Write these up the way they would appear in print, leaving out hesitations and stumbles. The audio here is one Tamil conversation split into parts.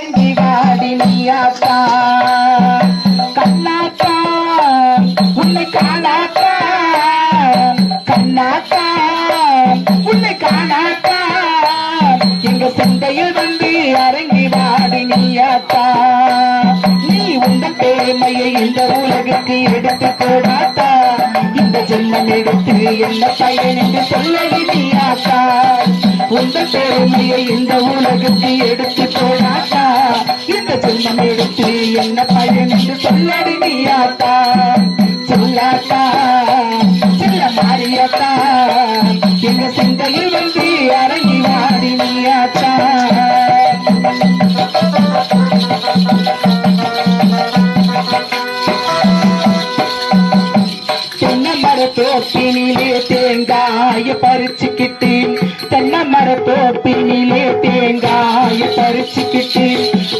வாடி நீயாத்தா கண்ணாத்தா உன்னை காணாத்தா கண்ணாத்தா உன்னை காணாத்தா எங்க சந்தையில் வந்து அரங்கி வாடி நீயாத்தா நீ உந்த பெருமையை இந்த உலகுக்கு எடுத்து போடாத்தா இந்த ஜென்மம் எடுத்து என்ன பயன் என்று சொல்லடி நீயாத்தா உந்த பெருமையை இந்த உலகுக்கு எடுத்து போடாத்தா இந்த ஜென்மம் எடுத்து என்ன பயன் என்று சொல்லடி நீயாத்தா சொல்லாத்தா சொல்ல மாறியாத்தா எங்க சிந்தையில் வந்து அரங்கி வாடி நீயாத்தா தென்னை மரத்தோப்பினிலே தேங்காய பறிச்சுக்கிட்டு தென்னை மரத்தோப்பினிலே தேங்காய பறிச்சுக்கிட்டு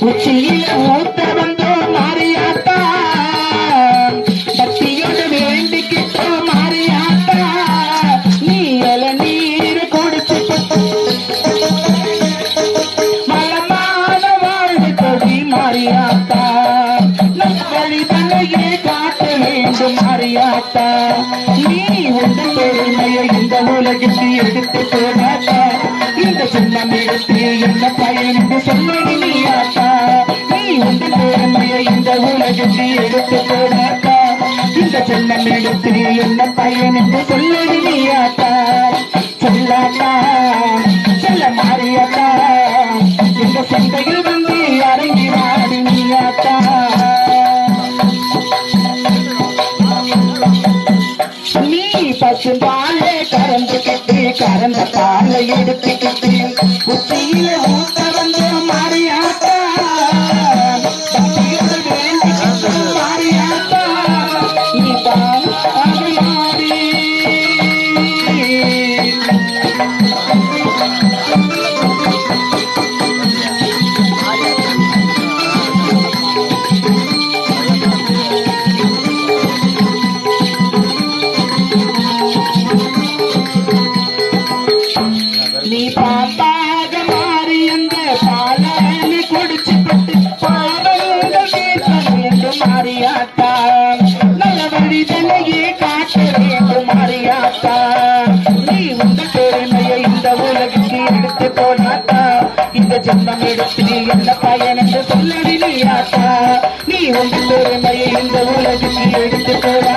உச்சியில ஊத்த வந்தோம் மாறியாத்தா பக்தியோடு வேண்டிக்கிட்டோம் மாறியாத்தா நீ இளநீர் கொடுத்து மலமான வாழ்வு கொடி மாறியாத்தா நம் வழிதனையே காட்ட வேண்டும் மாறியாத்தா நீ உந்த பெருமையை இந்த உலகிற்கு எடுத்து போடாத்தா இந்த ஜென்மம் எடுத்து என்ன பயன் என்று சொல்லடி நீயாத்தா நீ உந்த பெருமையை இந்த உலகிற்கு எடுத்து போடாத்தா இந்த ஜென்மம் எடுத்து என்ன பயன் என்று சொல்லடி நீயாத்தா சொல்லாத்தா சொல்ல மாறியாத்தா இந்த சந்தையில் வந்து அரங்கி வாடி நீயாத்தா நீ பசு பாலை கறந்துக்கிட்டு கறந்த பாலை எடுத்துக்கிட்டு உச்சியில ஊத்த வந்து மாறியாத்தா பக்தியோடு வேண்டிக்கிட்டு மாறியாத்தா நீ பாடி மாறி நீ பாப்பாக மாறி அந்த பாலனை குடிச்சுப்பட்டு பாவங்கள் தீர்க்க வேண்டும் மாறியாத்தா நல்ல வழிதனையே காட்ட வேண்டும் மாறியாத்தா நீ உந்த பெருமையை இந்த உலகிற்கு எடுத்து போனாத்தா இந்த ஜென்மம் எடுத்து என்ன பயன் என்று சொல்லடி நீயாத்தா நீ உந்த பெருமையை இந்த உலகிற்கு எடுத்து போன